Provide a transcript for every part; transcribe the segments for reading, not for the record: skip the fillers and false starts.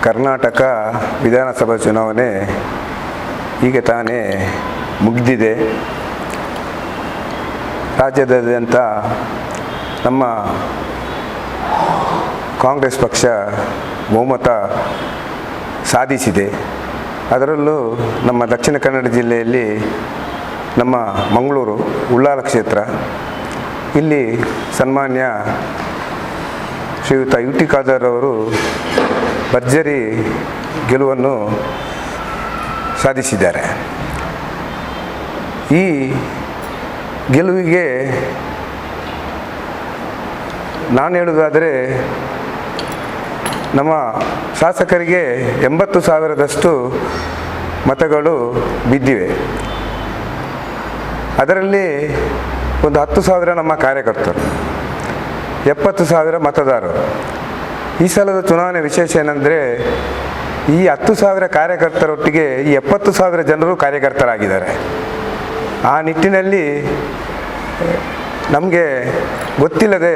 ಕರ್ನಾಟಕ ವಿಧಾನಸಭಾ ಚುನಾವಣೆ ಈಗ ತಾನೇ ಮುಗಿದಿದೆ. ರಾಜ್ಯದಾದ್ಯಂತ ನಮ್ಮ ಕಾಂಗ್ರೆಸ್ ಪಕ್ಷ ಬಹುಮತ ಸಾಧಿಸಿದೆ. ಅದರಲ್ಲೂ ನಮ್ಮ ದಕ್ಷಿಣ ಕನ್ನಡ ಜಿಲ್ಲೆಯಲ್ಲಿ ನಮ್ಮ ಮಂಗಳೂರು ಉಳ್ಳಾಲ ಕ್ಷೇತ್ರ, ಇಲ್ಲಿ ಸನ್ಮಾನ್ಯ ಶ್ರೀಯುತ ಯು ಟಿ ಖಾದರ್ ಅವರು ಭರ್ಜರಿ ಗೆಲುವನ್ನು ಸಾಧಿಸಿದ್ದಾರೆ. ಈ ಗೆಲುವಿಗೆ ನಾನು ಹೇಳುವುದಾದರೆ, ನಮ್ಮ ಶಾಸಕರಿಗೆ 80,000ದಷ್ಟು ಮತಗಳು ಬಿದ್ದಿವೆ. ಅದರಲ್ಲಿ ಒಂದು 10,000 ನಮ್ಮ ಕಾರ್ಯಕರ್ತರು, 70,000 ಮತದಾರರು. ಈ ಸಲದ ಚುನಾವಣೆ ವಿಶೇಷ ಏನಂದರೆ, ಈ 10,000 ಕಾರ್ಯಕರ್ತರೊಟ್ಟಿಗೆ ಈ 70,000 ಜನರು ಕಾರ್ಯಕರ್ತರಾಗಿದ್ದಾರೆ. ಆ ನಿಟ್ಟಿನಲ್ಲಿ ನಮಗೆ ಗೊತ್ತಿಲ್ಲದೆ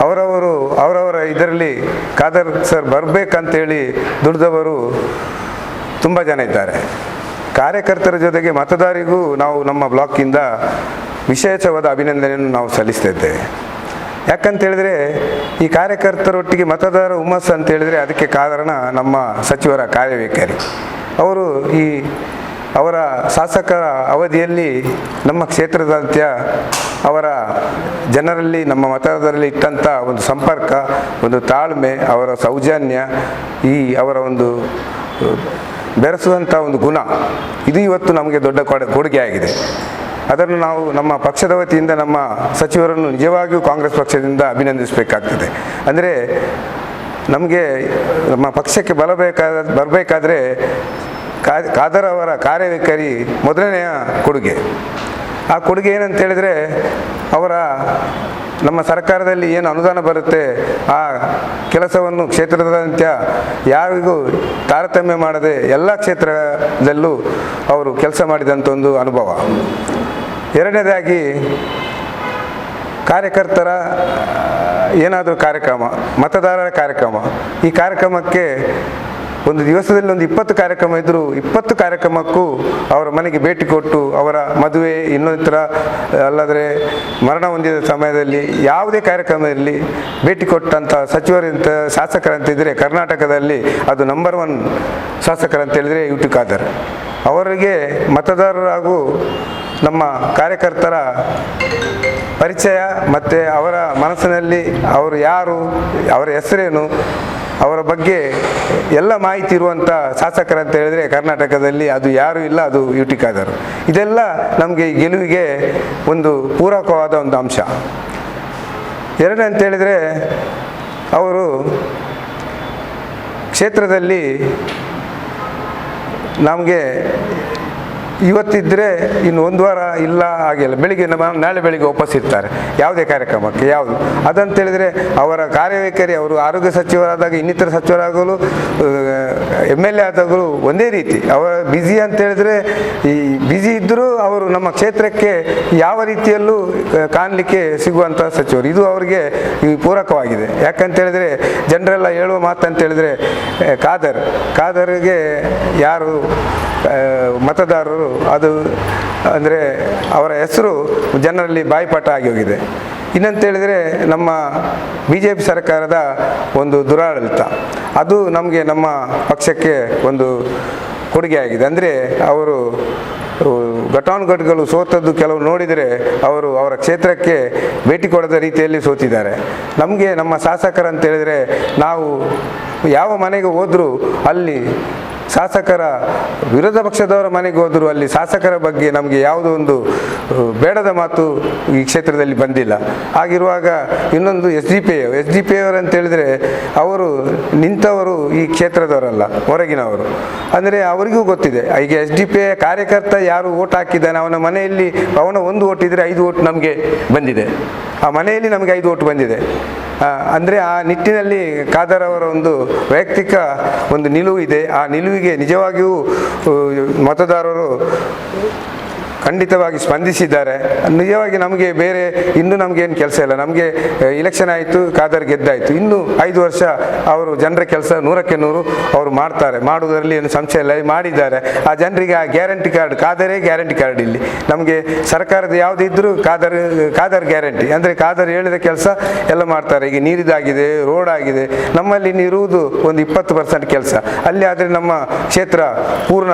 ಅವರವರ ಇದರಲ್ಲಿ ಖಾದರ್ ಸರ್ ಬರಬೇಕಂತೇಳಿ ದುಡಿದವರು ತುಂಬ ಜನ ಇದ್ದಾರೆ. ಕಾರ್ಯಕರ್ತರ ಜೊತೆಗೆ ಮತದಾರರಿಗೂ ನಾವು ನಮ್ಮ ಬ್ಲಾಕಿಂದ ವಿಶೇಷವಾದ ಅಭಿನಂದನೆಯನ್ನು ನಾವು ಸಲ್ಲಿಸ್ತಿದ್ದೇವೆ. ಯಾಕಂತೇಳಿದರೆ, ಈ ಕಾರ್ಯಕರ್ತರೊಟ್ಟಿಗೆ ಮತದಾರ ಹುಮ್ಮಸ್ಸು ಅಂತೇಳಿದರೆ ಅದಕ್ಕೆ ಕಾರಣ ನಮ್ಮ ಸಚಿವರ ಕಾರ್ಯವೈಖರಿ. ಅವರು ಅವರ ಶಾಸಕರ ಅವಧಿಯಲ್ಲಿ ನಮ್ಮ ಕ್ಷೇತ್ರದಾದ್ಯಂತ ಅವರ ಜನರಲ್ಲಿ, ನಮ್ಮ ಮತದಾರರಲ್ಲಿ ಇಟ್ಟಂಥ ಒಂದು ಸಂಪರ್ಕ, ಒಂದು ತಾಳ್ಮೆ, ಅವರ ಸೌಜನ್ಯ, ಅವರ ಒಂದು ಬೆರೆಸುವಂಥ ಒಂದು ಗುಣ, ಇದು ಇವತ್ತು ನಮಗೆ ದೊಡ್ಡ ಕೊಡುಗೆ ಆಗಿದೆ. ಅದನ್ನು ನಾವು ನಮ್ಮ ಪಕ್ಷದ ವತಿಯಿಂದ ನಮ್ಮ ಸಚಿವರನ್ನು ನಿಜವಾಗಿಯೂ ಕಾಂಗ್ರೆಸ್ ಪಕ್ಷದಿಂದ ಅಭಿನಂದಿಸಬೇಕಾಗ್ತದೆ. ಅಂದರೆ ನಮಗೆ ನಮ್ಮ ಪಕ್ಷಕ್ಕೆ ಬರಬೇಕಾದ್ರೆ ಖಾದರ್ ಅವರ ಕಾರ್ಯವೈಖರಿ ಮೊದಲನೆಯ ಕೊಡುಗೆ. ಆ ಕೊಡುಗೆ ಏನಂತ ಹೇಳಿದರೆ, ನಮ್ಮ ಸರ್ಕಾರದಲ್ಲಿ ಏನು ಅನುದಾನ ಬರುತ್ತೆ ಆ ಕೆಲಸವನ್ನು ಕ್ಷೇತ್ರದಾದ್ಯಂತ ಯಾರಿಗೂ ತಾರತಮ್ಯ ಮಾಡದೆ ಎಲ್ಲ ಕ್ಷೇತ್ರದಲ್ಲೂ ಅವರು ಕೆಲಸ ಮಾಡಿದಂಥ ಒಂದು ಅನುಭವ. ಎರಡನೇದಾಗಿ, ಕಾರ್ಯಕರ್ತರ ಏನಾದರೂ ಕಾರ್ಯಕ್ರಮ, ಮತದಾರರ ಕಾರ್ಯಕ್ರಮ, ಈ ಕಾರ್ಯಕ್ರಮಕ್ಕೆ ಒಂದು ದಿವಸದಲ್ಲಿ ಒಂದು 20 ಕಾರ್ಯಕ್ರಮ ಇದ್ದರೂ 20 ಕಾರ್ಯಕ್ರಮಕ್ಕೂ ಅವರ ಮನೆಗೆ ಭೇಟಿ ಕೊಟ್ಟು, ಅವರ ಮದುವೆ ಇನ್ನಿತರ ಅಲ್ಲದ್ರೆ ಮರಣ ಹೊಂದಿದ ಸಮಯದಲ್ಲಿ ಯಾವುದೇ ಕಾರ್ಯಕ್ರಮದಲ್ಲಿ ಭೇಟಿ ಕೊಟ್ಟಂಥ ಸಚಿವರಂತ ಶಾಸಕರಂತಿದ್ದರೆ ಕರ್ನಾಟಕದಲ್ಲಿ ಅದು ನಂಬರ್ 1 ಶಾಸಕರಂತೇಳಿದರೆ ಯು ಟಿ ಖಾದರ್. ಅವರಿಗೆ ಮತದಾರರು ಹಾಗೂ ನಮ್ಮ ಕಾರ್ಯಕರ್ತರ ಪರಿಚಯ ಮತ್ತು ಅವರ ಮನಸ್ಸಿನಲ್ಲಿ ಅವರು ಯಾರು, ಅವರ ಹೆಸರೇನು, ಅವರ ಬಗ್ಗೆ ಎಲ್ಲ ಮಾಹಿತಿ ಇರುವಂಥ ಶಾಸಕರಂತ ಹೇಳಿದರೆ ಕರ್ನಾಟಕದಲ್ಲಿ ಅದು ಯಾರೂ ಇಲ್ಲ, ಅದು ಯು ಟಿ ಖಾದರ್. ಇದೆಲ್ಲ ನಮಗೆ ಈ ಗೆಲುವಿಗೆ ಒಂದು ಪೂರಕವಾದ ಒಂದು ಅಂಶ. ಎರಡನೇ ಅಂತೇಳಿದರೆ, ಅವರು ಕ್ಷೇತ್ರದಲ್ಲಿ ನಮಗೆ ಇವತ್ತಿದ್ದರೆ ಇನ್ನು ಒಂದು ವಾರ ಇಲ್ಲ, ಹಾಗೆಲ್ಲ ಬೆಳಿಗ್ಗೆ ನಾಳೆ ಬೆಳಿಗ್ಗೆ ವಾಪಸ್ ಇರ್ತಾರೆ ಯಾವುದೇ ಕಾರ್ಯಕ್ರಮಕ್ಕೆ. ಯಾವುದು ಅದಂತೇಳಿದರೆ ಅವರ ಕಾರ್ಯವೈಖರಿ, ಅವರು ಆರೋಗ್ಯ ಸಚಿವರಾದಾಗ ಇನ್ನಿತರ ಸಚಿವರಾಗಲು, MLA ಆದಾಗಲೂ ಒಂದೇ ರೀತಿ. ಅವರ ಬ್ಯುಸಿ ಅಂತೇಳಿದರೆ ಈ ಬ್ಯುಸಿ ಇದ್ದರೂ ಅವರು ನಮ್ಮ ಕ್ಷೇತ್ರಕ್ಕೆ ಯಾವ ರೀತಿಯಲ್ಲೂ ಕಾಣಲಿಕ್ಕೆ ಸಿಗುವಂಥ ಸಚಿವರು. ಇದು ಅವರಿಗೆ ಪೂರಕವಾಗಿದೆ. ಯಾಕಂತೇಳಿದರೆ ಜನರೆಲ್ಲ ಹೇಳುವ ಮಾತಂತೇಳಿದರೆ, ಖಾದರ್ಗೆ ಯಾರು ಮತದಾರರು, ಅದು ಅಂದರೆ ಅವರ ಹೆಸರು ಜನರಲ್ಲಿ ಬಾಯಿಪಾಠ ಆಗಿ ಹೋಗಿದೆ. ಇನ್ನಂತೇಳಿದರೆ, ನಮ್ಮ BJP ಸರ್ಕಾರದ ಒಂದು ದುರಾಡಳಿತ, ಅದು ನಮಗೆ ನಮ್ಮ ಪಕ್ಷಕ್ಕೆ ಒಂದು ಕೊಡುಗೆ ಆಗಿದೆ. ಅಂದರೆ ಅವರು ಘಟಾನುಘಟಿಗಳು ಸೋತದ್ದು ಕೆಲವು ನೋಡಿದರೆ ಅವರ ಕ್ಷೇತ್ರಕ್ಕೆ ಭೇಟಿ ಕೊಡದ ರೀತಿಯಲ್ಲಿ ಸೋತಿದ್ದಾರೆ. ನಮಗೆ ನಮ್ಮ ಶಾಸಕರಂತೇಳಿದರೆ, ನಾವು ಯಾವ ಮನೆಗೆ ಹೋದರೂ ಅಲ್ಲಿ ಶಾಸಕರ ವಿರೋಧ ಪಕ್ಷದವರ ಮನೆಗೆ ಹೋದರೂ ಅಲ್ಲಿ ಶಾಸಕರ ಬಗ್ಗೆ ನಮಗೆ ಯಾವುದೋ ಒಂದು ಬೇಡದ ಮಾತು ಈ ಕ್ಷೇತ್ರದಲ್ಲಿ ಬಂದಿಲ್ಲ. ಹಾಗಿರುವಾಗ ಇನ್ನೊಂದು SDPI ಅವರು ಅಂತೇಳಿದರೆ, ಅವರು ನಿಂತವರು ಈ ಕ್ಷೇತ್ರದವರಲ್ಲ, ಹೊರಗಿನವರು. ಅಂದರೆ ಅವರಿಗೂ ಗೊತ್ತಿದೆ, ಈಗ SDPI ಕಾರ್ಯಕರ್ತ ಯಾರು ಓಟ್ ಹಾಕಿದ್ದಾನೆ ಅವನ ಮನೆಯಲ್ಲಿ ಅವನ 1 ಓಟ್ ಇದ್ದರೆ 5 ಓಟ್ ನಮಗೆ ಬಂದಿದೆ, ಆ ಮನೆಯಲ್ಲಿ ನಮಗೆ 5 ಓಟ್ ಬಂದಿದೆ. ಅಂದರೆ ಆ ನಿಟ್ಟಿನಲ್ಲಿ ಖಾದರ್ ಅವರ ಒಂದು ವೈಯಕ್ತಿಕ ಒಂದು ನಿಲುವು ಇದೆ. ಆ ನಿಲುವಿಗೆ ನಿಜವಾಗಿಯೂ ಮತದಾರರು ಖಂಡಿತವಾಗಿ ಸ್ಪಂದಿಸಿದ್ದಾರೆ. ನಿಜವಾಗಿ ನಮಗೆ ಬೇರೆ ಇನ್ನೂ ನಮಗೇನು ಕೆಲಸ ಇಲ್ಲ. ನಮಗೆ ಇಲೆಕ್ಷನ್ ಆಯಿತು, ಖಾದರ್ ಗೆದ್ದಾಯಿತು, ಇನ್ನೂ 5 ವರ್ಷ ಅವರು ಜನರ ಕೆಲಸ 100ಕ್ಕೆ 100 ಅವರು ಮಾಡ್ತಾರೆ. ಮಾಡುವುದರಲ್ಲಿ ಏನು ಸಂಶಯ ಇಲ್ಲ, ಮಾಡಿದ್ದಾರೆ. ಆ ಜನರಿಗೆ ಆ ಗ್ಯಾರಂಟಿ ಕಾರ್ಡ್, ಖಾದರೇ ಗ್ಯಾರಂಟಿ ಕಾರ್ಡ್. ಇಲ್ಲಿ ನಮಗೆ ಸರ್ಕಾರದ ಯಾವುದಿದ್ರೂ ಖಾದರ್ ಗ್ಯಾರಂಟಿ ಅಂದರೆ ಖಾದರ್ ಹೇಳಿದ ಕೆಲಸ ಎಲ್ಲ ಮಾಡ್ತಾರೆ. ಈಗ ನೀರಿದಾಗಿದೆ, ರೋಡ್ ಆಗಿದೆ. ನಮ್ಮಲ್ಲಿ ಇರುವುದು ಒಂದು 20% ಕೆಲಸ. ಅಲ್ಲಿ ಆದರೆ ನಮ್ಮ ಕ್ಷೇತ್ರ ಪೂರ್ಣ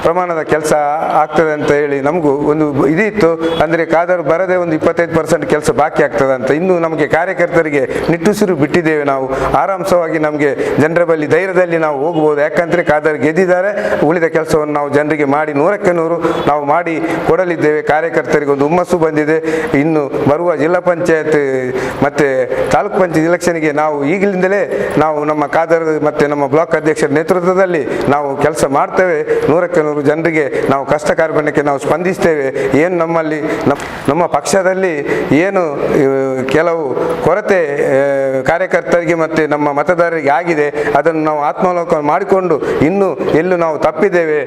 ಪ್ರಮಾಣದ ಕೆಲಸ ಆಗ್ತದೆ ಅಂತ ಹೇಳಿ ನಮಗೂ ಒಂದು ಇದಿತ್ತು. ಅಂದರೆ ಖಾದರ್ ಬರದೆ ಒಂದು 25% ಕೆಲಸ ಬಾಕಿ ಆಗ್ತದೆ ಅಂತ. ಇನ್ನು ನಮಗೆ ಕಾರ್ಯಕರ್ತರಿಗೆ ನಿಟ್ಟುಸಿರು ಬಿಟ್ಟಿದ್ದೇವೆ. ನಾವು ಆರಾಮ್ಸವಾಗಿ ನಮಗೆ ಜನರ ಬಳಿ ಧೈರ್ಯದಲ್ಲಿ ನಾವು ಹೋಗ್ಬೋದು. ಯಾಕಂದರೆ ಖಾದರ್ ಗೆದ್ದಿದ್ದಾರೆ. ಉಳಿದ ಕೆಲಸವನ್ನು ನಾವು ಜನರಿಗೆ ಮಾಡಿ 100ಕ್ಕೆ 100 ನಾವು ಮಾಡಿ ಕೊಡಲಿದ್ದೇವೆ. ಕಾರ್ಯಕರ್ತರಿಗೆ ಒಂದು ಹುಮ್ಮಸ್ಸು ಬಂದಿದೆ. ಇನ್ನು ಬರುವ ಜಿಲ್ಲಾ ಪಂಚಾಯತ್ ಮತ್ತು ತಾಲೂಕು ಪಂಚಾಯತ್ ಇಲೆಕ್ಷನ್ಗೆ ನಾವು ಈಗಲಿಂದಲೇ ನಾವು ನಮ್ಮ ಖಾದರ್ ಮತ್ತು ನಮ್ಮ ಬ್ಲಾಕ್ ಅಧ್ಯಕ್ಷರ ನೇತೃತ್ವದಲ್ಲಿ ನಾವು ಕೆಲಸ ಮಾಡ್ತೇವೆ. 100ಕ್ಕೆ 100 ಜನರಿಗೆ ನಾವು ಕಷ್ಟ ಕಾರ್ಪಣ್ಯಕ್ಕೆ ನಾವು ಸ್ಪಂದಿಸ್ತೇವೆ. ಏನು ನಮ್ಮಲ್ಲಿ ನಮ್ಮ ಪಕ್ಷದಲ್ಲಿ ಏನು ಕೆಲವು ಕೊರತೆ ಕಾರ್ಯಕರ್ತರಿಗೆ ಮತ್ತು ನಮ್ಮ ಮತದಾರರಿಗೆ ಆಗಿದೆ, ಅದನ್ನು ನಾವು ಆತ್ಮಾವಲೋಕನ ಮಾಡಿಕೊಂಡು ಇನ್ನೂ ಎಲ್ಲೂ ನಾವು ತಪ್ಪಿದ್ದೇವೆ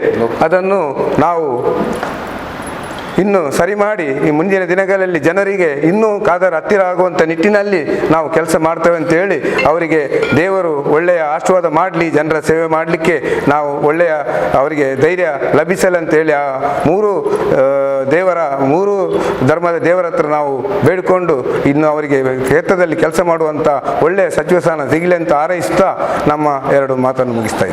ಅದನ್ನು ನಾವು ಇನ್ನು ಸರಿ ಮಾಡಿ ಈ ಮುಂದಿನ ದಿನಗಳಲ್ಲಿ ಜನರಿಗೆ ಇನ್ನೂ ಖಾದರ್ ಹತ್ತಿರ ಆಗುವಂಥ ನಿಟ್ಟಿನಲ್ಲಿ ನಾವು ಕೆಲಸ ಮಾಡ್ತೇವೆ ಅಂತ ಹೇಳಿ ಅವರಿಗೆ ದೇವರು ಒಳ್ಳೆಯ ಆಶೀರ್ವಾದ ಮಾಡಲಿ. ಜನರ ಸೇವೆ ಮಾಡಲಿಕ್ಕೆ ನಾವು ಒಳ್ಳೆಯ ಅವರಿಗೆ ಧೈರ್ಯ ಲಭಿಸಲಂತೇಳಿ ಆ ಮೂರು ಧರ್ಮದ ದೇವರ ಹತ್ರ ನಾವು ಬೇಡಿಕೊಂಡು ಇನ್ನು ಅವರಿಗೆ ಕ್ಷೇತ್ರದಲ್ಲಿ ಕೆಲಸ ಮಾಡುವಂಥ ಒಳ್ಳೆಯ ಸಚಿವ ಸ್ಥಾನ ಸಿಗಲಿ ಅಂತ ಹಾರೈಸುತ್ತಾ ನಮ್ಮ 2 ಮಾತನ್ನು ಮುಗಿಸ್ತಾ ಇದ್ದೇವೆ.